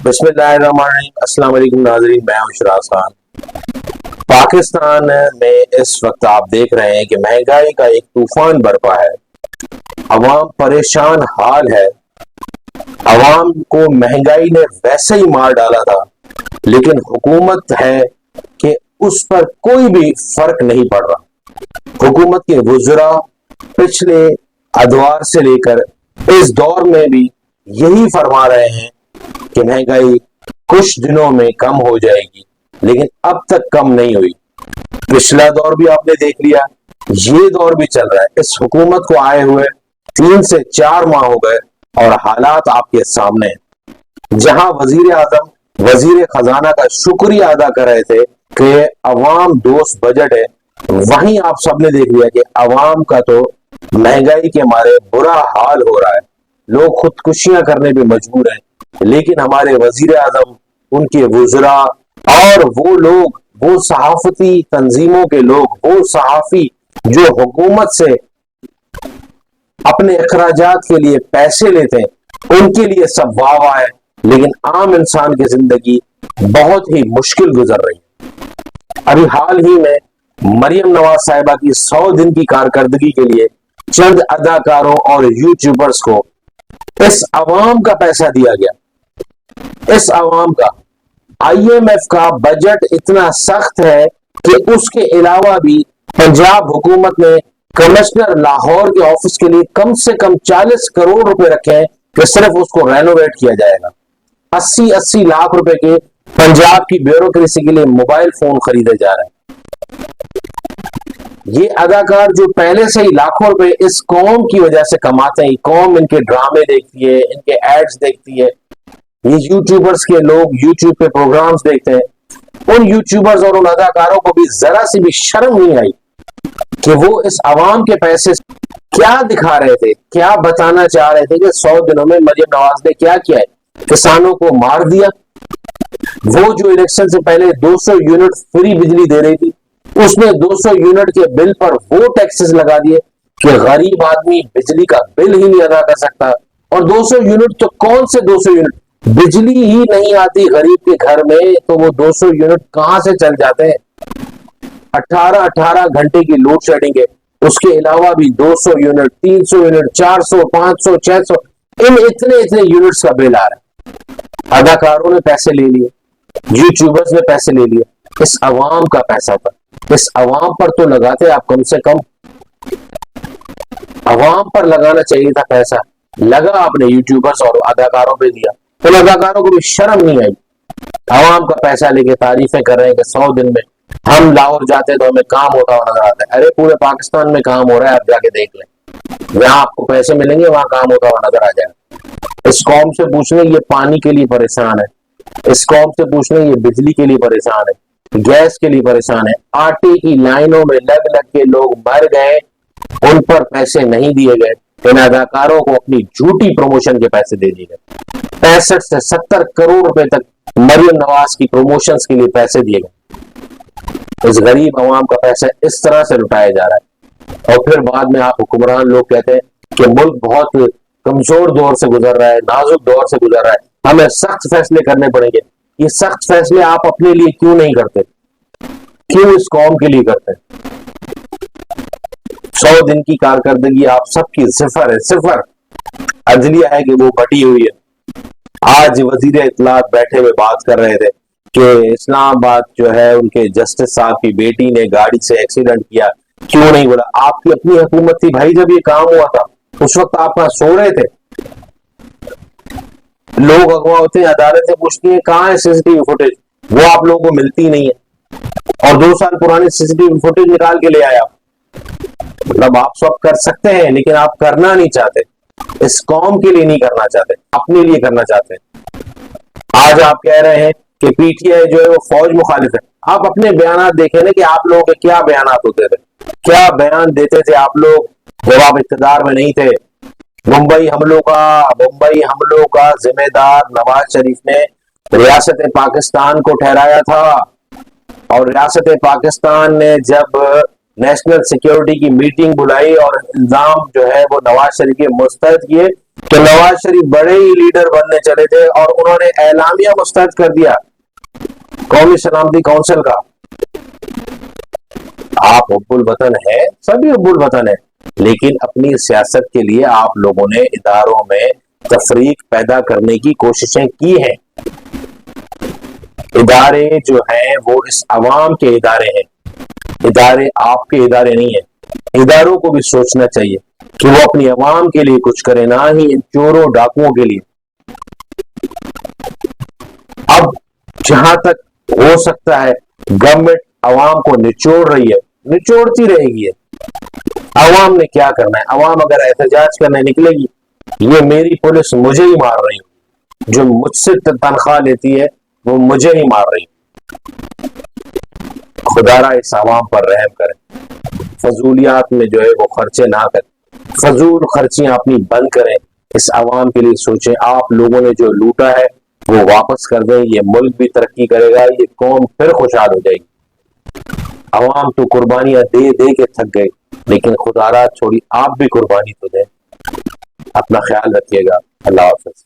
بسم اللہ الرحمن الرحیم۔ السلام علیکم ناظرین، میں ہوں شراز خان۔ پاکستان میں اس وقت آپ دیکھ رہے ہیں کہ مہنگائی کا ایک طوفان برپا ہے، عوام پریشان حال ہے۔ عوام کو مہنگائی نے ویسے ہی مار ڈالا تھا، لیکن حکومت ہے کہ اس پر کوئی بھی فرق نہیں پڑ رہا۔ حکومت کے وزراء پچھلے ادوار سے لے کر اس دور میں بھی یہی فرما رہے ہیں کہ مہنگائی کچھ دنوں میں کم ہو جائے گی، لیکن اب تک کم نہیں ہوئی۔ پچھلا دور بھی آپ نے دیکھ لیا، یہ دور بھی چل رہا ہے۔ اس حکومت کو آئے ہوئے 3 سے 4 ماہ ہو گئے اور حالات آپ کے سامنے ہیں۔ جہاں وزیر اعظم وزیر خزانہ کا شکریہ ادا کر رہے تھے کہ عوام دوست بجٹ ہے، وہیں آپ سب نے دیکھ لیا کہ عوام کا تو مہنگائی کے مارے برا حال ہو رہا ہے۔ لوگ خودکشیاں کرنے پہ مجبور ہیں، لیکن ہمارے وزیر اعظم، ان کے وزراء اور وہ لوگ، وہ صحافتی تنظیموں کے لوگ، وہ صحافی جو حکومت سے اپنے اخراجات کے لیے پیسے لیتے ہیں، ان کے لیے سب واہ واہ ہے، لیکن عام انسان کی زندگی بہت ہی مشکل گزر رہی ہے۔ ابھی حال ہی میں مریم نواز صاحبہ کی 100 دن کی کارکردگی کے لیے چند اداکاروں اور یوٹیوبرز کو اس عوام کا پیسہ دیا گیا۔ اس عوام کا آئی ایم ایف کا بجٹ اتنا سخت ہے کہ اس کے علاوہ بھی پنجاب حکومت نے کمشنر لاہور کے آفس کے لیے کم سے کم 40 کروڑ روپے رکھے ہیں کہ صرف اس کو رینوویٹ کیا جائے گا۔ 80 لاکھ روپے کے پنجاب کی بیوروکریسی کے لیے موبائل فون خریدے جا رہے ہیں۔ یہ اداکار جو پہلے سے ہی لاکھوں روپے اس قوم کی وجہ سے کماتے ہیں، قوم ان کے ڈرامے دیکھتی ہے، ان کے ایڈز دیکھتی ہے، یہ یوٹیوبرز کے لوگ یوٹیوب پہ پروگرامز دیکھتے ہیں۔ ان یوٹیوبرز اور ان اداکاروں کو بھی ذرا سی بھی شرم نہیں آئی کہ وہ اس عوام کے پیسے کیا دکھا رہے تھے، کیا بتانا چاہ رہے تھے کہ 100 دنوں میں مریم نواز نے کیا کیا ہے۔ کسانوں کو مار دیا، وہ جو الیکشن سے پہلے 200 یونٹ فری بجلی دے رہی تھی، اس نے 200 یونٹ کے بل پر وہ ٹیکسز لگا دیے کہ غریب آدمی بجلی کا بل ہی نہیں ادا کر سکتا۔ اور 200 یونٹ تو کون سے 200 یونٹ، بجلی ہی نہیں آتی غریب کے گھر میں تو وہ 200 یونٹ کہاں سے چل جاتے ہیں۔ 18 گھنٹے کی لوڈ شیڈنگ ہے، اس کے علاوہ بھی 200 یونٹ، 300 یونٹ، 400، 500، 600، اتنے یونٹس کا بل آ رہا ہے۔ اداکاروں نے پیسے لے لیے، یوٹیوبرز نے پیسے لے لیے، اس عوام کا پیسہ تھا۔ اس عوام پر تو لگاتے آپ، کم سے کم عوام پر لگانا چاہیے تھا پیسہ، لگا آپ نے یوٹیوبرز اور اداکاروں پہ دیا۔ ان اداکاروں کو بھی شرم نہیں آئی، عوام کا پیسہ لے کے تعریفیں کر رہے ہیں کہ 100 دن میں ہم لاہور جاتے تو ہمیں کام ہوتا ہوا نظر آتا ہے۔ ارے پورے پاکستان میں کام ہو رہا ہے، آپ جا کے دیکھ لیں، جہاں آپ کو پیسے ملیں گے وہاں کام ہوتا ہوا نظر آ جائے گا۔ اس قوم سے پوچھنے یہ پانی کے لیے پریشان ہے، اس قوم سے پوچھنے یہ بجلی کے لیے پریشان ہے، گیس کے لیے پریشان ہے، آٹے کی لائنوں میں لگ کے لوگ مر گئے، ان پر پیسے نہیں دیے گئے۔ ان اداکاروں کو اپنی جھوٹی پروموشن کے پیسے دے دیے گئے۔ 65 سے 70 کروڑ روپے تک مریم نواز کی پروموشنز کے لیے پیسے دیے گئے۔ اس غریب عوام کا پیسہ اس طرح سے لٹایا جا رہا ہے، اور پھر بعد میں آپ حکمران لوگ کہتے ہیں کہ ملک بہت کمزور دور سے گزر رہا ہے، نازک دور سے گزر رہا ہے، ہمیں سخت فیصلے کرنے پڑیں گے۔ یہ سخت فیصلے آپ اپنے لیے کیوں نہیں کرتے، کیوں اس قوم کے لیے کرتے ہیں؟ 100 دن کی کارکردگی آپ سب کی صفر ہے، صفر۔ عدلیہ ہے کہ وہ بٹی ہوئی ہے۔ آج وزیر اطلاعات بیٹھے ہوئے بات کر رہے تھے کہ اسلام آباد جو ہے ان کے جسٹس صاحب کی بیٹی نے گاڑی سے ایکسیڈنٹ کیا، کیوں نہیں بولا؟ آپ کی اپنی حکومت تھی بھائی، جب یہ کام ہوا تھا اس وقت آپ کہاں سو رہے تھے؟ لوگ اغوا ہوتے ہیں، عدالتیں پوچھتی ہیں کہاں ہے سی سی ٹی وی فوٹیج، وہ آپ لوگوں کو ملتی نہیں ہے، اور 2 سال پرانی سی سی ٹی وی فوٹیج نکال کے لے آیا۔ مطلب آپ سب کر سکتے ہیں لیکن آپ کرنا نہیں چاہتے، اس قوم کے لیے نہیں کرنا چاہتے، اپنے لیے کرنا چاہتے ہیں۔ آج آپ کہہ رہے ہیں کہ پی ٹی آئی جو ہے وہ فوج مخالف ہے۔ آپ اپنے بیانات دیکھیں نا کہ آپ لوگوں کے کیا بیانات ہوتے تھے، کیا بیان دیتے تھے آپ لوگ جب آپ اقتدار میں نہیں تھے۔ ممبئی حملوں کا ذمہ دار نواز شریف نے ریاست پاکستان کو ٹھہرایا تھا، اور ریاست پاکستان نے جب نیشنل سیکیورٹی کی میٹنگ بلائی اور الزام جو ہے وہ نواز شریف کے مسترد کیے، کہ نواز شریف بڑے ہی لیڈر بننے چلے تھے اور انہوں نے اعلامیہ مسترد کر دیا قومی سلامتی کونسل کا. آپ حب الوطن ہے، سبھی حب الوطن ہے، لیکن اپنی سیاست کے لیے آپ لوگوں نے اداروں میں تفریق پیدا کرنے کی کوششیں کی ہیں. ادارے جو ہیں وہ اس عوام کے ادارے ہیں، ادارے آپ کے ادارے نہیں ہیں. اداروں کو بھی سوچنا چاہیے کہ وہ اپنی عوام کے لیے کچھ کرے، نہ ہی ان چوروں ڈاکوؤں کے لیے. اب جہاں تک ہو سکتا ہے گورنمنٹ عوام کو نچوڑ رہی ہے، نچوڑتی رہے گی. عوام نے کیا کرنا ہے؟ عوام اگر احتجاج کرنے نکلے گی، یہ میری پولیس مجھے ہی مار رہی ہے، جو مجھ سے تنخواہ لیتی ہے وہ مجھے ہی مار رہی ہے. خدا را اس عوام پر رحم کرے، فضولیات میں جو ہے وہ خرچے نہ کریں، فضول خرچیاں اپنی بند کریں، اس عوام کے لیے سوچیں. آپ لوگوں نے جو لوٹا ہے وہ واپس کر دیں، یہ ملک بھی ترقی کرے گا، یہ قوم پھر خوشحال ہو جائے گی. عوام تو قربانیاں دے دے کے تھک گئے، لیکن خدا را چھوڑی آپ بھی قربانی تو دیں. اپنا خیال رکھیے گا. اللہ حافظ.